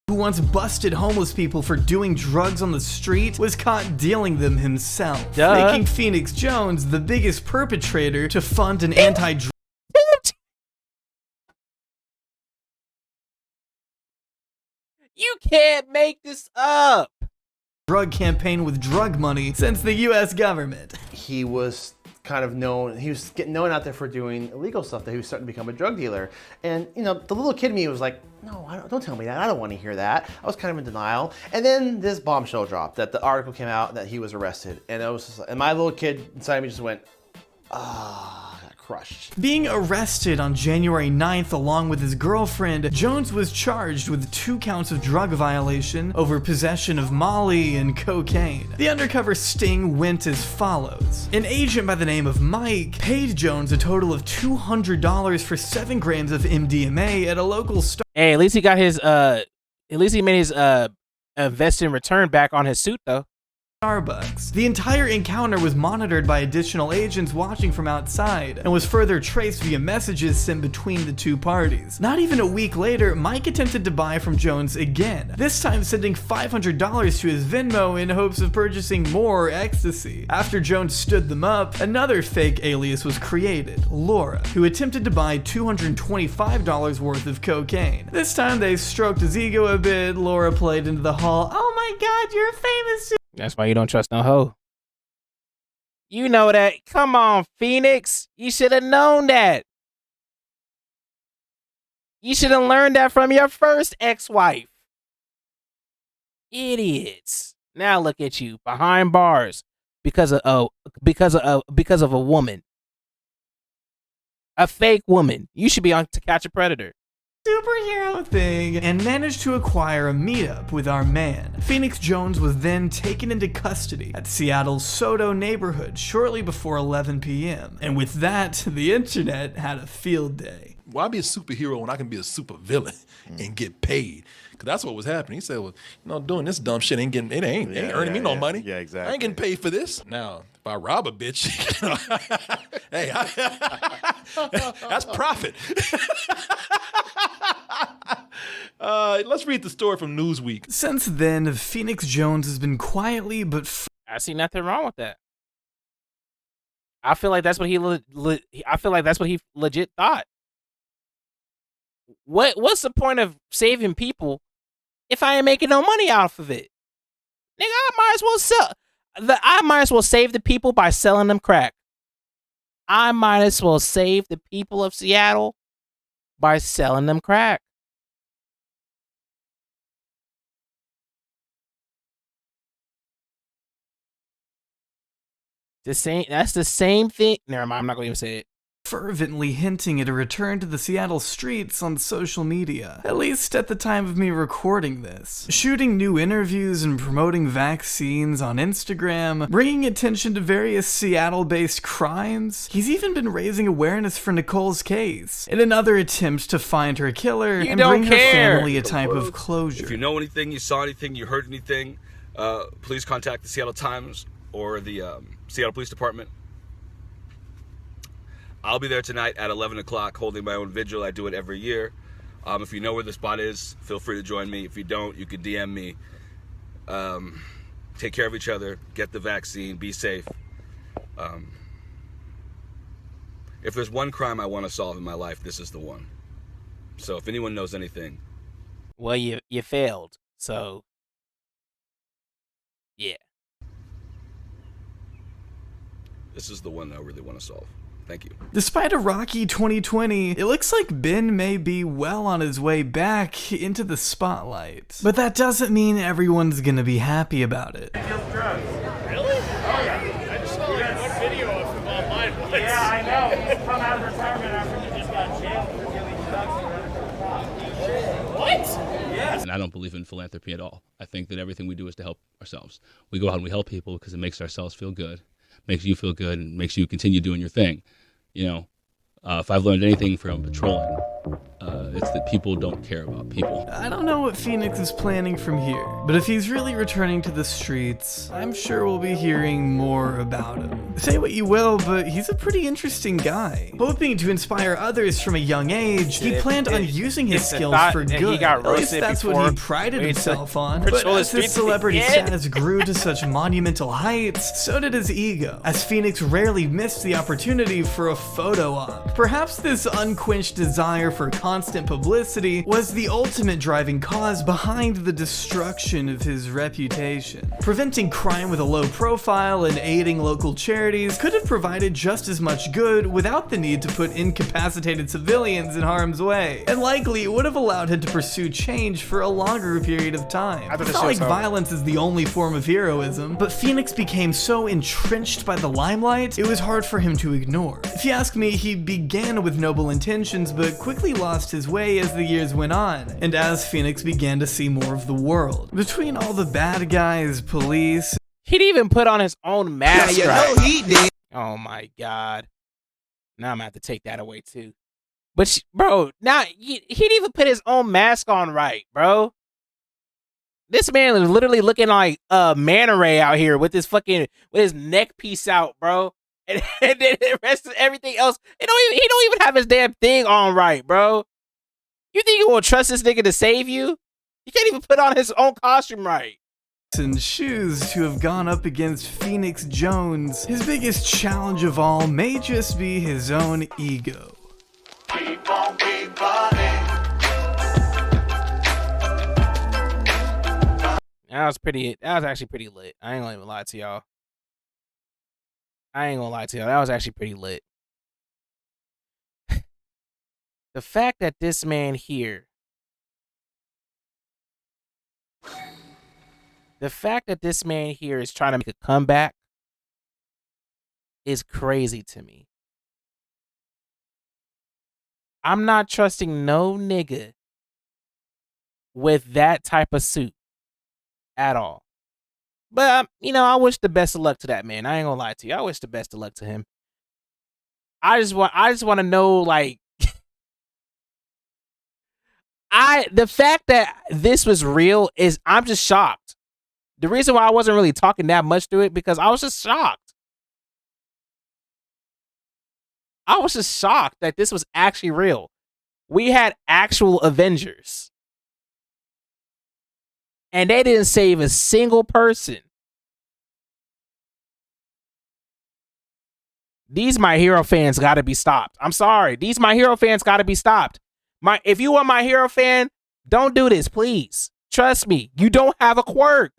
Who once busted homeless people for doing drugs on the street was caught dealing them himself, making Phoenix Jones the biggest perpetrator to fund an anti-drug. You can't make this up. Drug campaign with drug money since the U.S. government. He was kind of known, he was getting known out there for doing illegal stuff, that he was starting to become a drug dealer. And, you know, the little kid in me was like, no, don't tell me that. I don't want to hear that. I was kind of in denial. And then this bombshell dropped, that the article came out that he was arrested. And I was just, and my little kid inside me just went, ah, got crushed. Being arrested on January 9th along with his girlfriend, Jones was charged with 2 counts of drug violation over possession of Molly and cocaine. The undercover sting went as follows. An agent by the name of Mike paid Jones a total of $200 for 7 grams of MDMA at a local store. Hey, at least he got his at least he made his invest in return back on his suit though. Starbucks. The entire encounter was monitored by additional agents watching from outside and was further traced via messages sent between the 2 parties. Not even a week later, Mike attempted to buy from Jones again, this time sending $500 to his Venmo in hopes of purchasing more ecstasy. After Jones stood them up, another fake alias was created, Laura, who attempted to buy $225 worth of cocaine. This time they stroked his ego a bit. Laura played into the hall, "Oh my god, you're famous." That's why you don't trust no hoe. You know that. Come on, Phoenix. You should have known that. You should have learned that from your first ex-wife. Idiots. Now look at you behind bars because of a woman. A fake woman. You should be on To Catch a Predator. Superhero thing, and managed to acquire a meetup with our man. Phoenix Jones was then taken into custody at Seattle's Soto neighborhood shortly before 11 p.m. And with that, the internet had a field day. Why be a superhero when I can be a super villain and get paid? Because that's what was happening. He said, well, you know, doing this dumb shit ain't earning me no money. Yeah, exactly. I ain't getting paid for this. Now, if I rob a bitch, hey, that's profit. Let's read the story from Newsweek. Since then, Phoenix Jones has been quietly but I see nothing wrong with that. I feel like that's what he legit thought. What's the point of saving people if I ain't making no money off of it? Nigga, I might as well save the people by selling them crack. I might as well save the people of Seattle by selling them crack. That's the same thing. Never mind, I'm not going to even say it. Fervently hinting at a return to the Seattle streets on social media, at least at the time of me recording this. Shooting new interviews and promoting vaccines on Instagram, bringing attention to various Seattle-based crimes. He's even been raising awareness for Nicole's case, in another attempt to find her killer and bring her family a type of closure. If you know anything, you saw anything, you heard anything, please contact the Seattle Times or the Seattle Police Department. I'll be there tonight at 11 o'clock holding my own vigil. I do it every year. If you know where the spot is, feel free to join me. If you don't, you can DM me. Take care of each other. Get the vaccine. Be safe. If there's one crime I want to solve in my life, this is the one. So if anyone knows anything. Well, you failed. So, yeah. This is the one I really want to solve. Thank you. Despite a rocky 2020, it looks like Ben may be well on his way back into the spotlight. But that doesn't mean everyone's gonna be happy about it. Really? Oh yeah. I just saw like one video of him online once. Yeah, I know. He's come out of retirement after he just got jailed for dealing drugs and running from the cops. What? And I don't believe in philanthropy at all. I think that everything we do is to help ourselves. We go out and we help people because it makes ourselves feel good, makes you feel good, and makes you continue doing your thing. You know, if I've learned anything from patrolling, it's that people don't care about people. I don't know what Phoenix is planning from here, but if he's really returning to the streets, I'm sure we'll be hearing more about him. Say what you will, but he's a pretty interesting guy. Hoping to inspire others from a young age, he planned on using his skills for good. At least that's what he prided himself on. But as his celebrity status grew to such monumental heights, so did his ego, as Phoenix rarely missed the opportunity for a photo op. Perhaps this unquenched desire for constant publicity was the ultimate driving cause behind the destruction of his reputation. Preventing crime with a low profile and aiding local charities could have provided just as much good without the need to put incapacitated civilians in harm's way, and likely it would have allowed him to pursue change for a longer period of time. It's not like violence is the only form of heroism, but Phoenix became so entrenched by the limelight, it was hard for him to ignore. If you ask me, he began with noble intentions, but quickly lost his way as the years went on, and as Phoenix began to see more of the world. Between all the bad guys, police... He'd even put on his own mask. Yeah, you know he did. Oh my God. Now I'm gonna have to take that away too. But bro, now he'd even put his own mask on right, bro. This man is literally looking like Manta Ray out here with his neck piece out, bro. And then the rest of everything else, he don't even have his damn thing on right, bro. You think you will trust this nigga to save you? He can't even put on his own costume right. And shoes to have gone up against Phoenix Jones, his biggest challenge of all may just be his own ego. Keep on, keep on. That was actually pretty lit. I ain't gonna even lie to y'all. That was actually pretty lit. The fact that this man here, is trying to make a comeback is crazy to me. I'm not trusting no nigga with that type of suit at all. But, I wish the best of luck to that man. I ain't gonna lie to you. I wish the best of luck to him. I just want to know, like, the fact that this was real is, I'm just shocked. The reason why I wasn't really talking that much to it, because I was just shocked. I was just shocked that this was actually real. We had actual Avengers. And they didn't save a single person. These My Hero fans gotta be stopped. I'm sorry. These My Hero fans gotta be stopped. If you are My Hero fan, don't do this, please. Trust me. You don't have a quirk.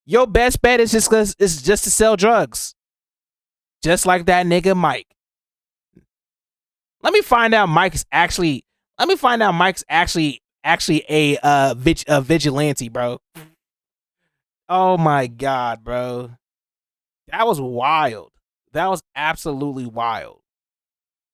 Your best bet is just to sell drugs. Just like that nigga Mike. Let me find out Mike's actually a vigilante, bro. Oh my God, bro. That was wild. That was absolutely wild.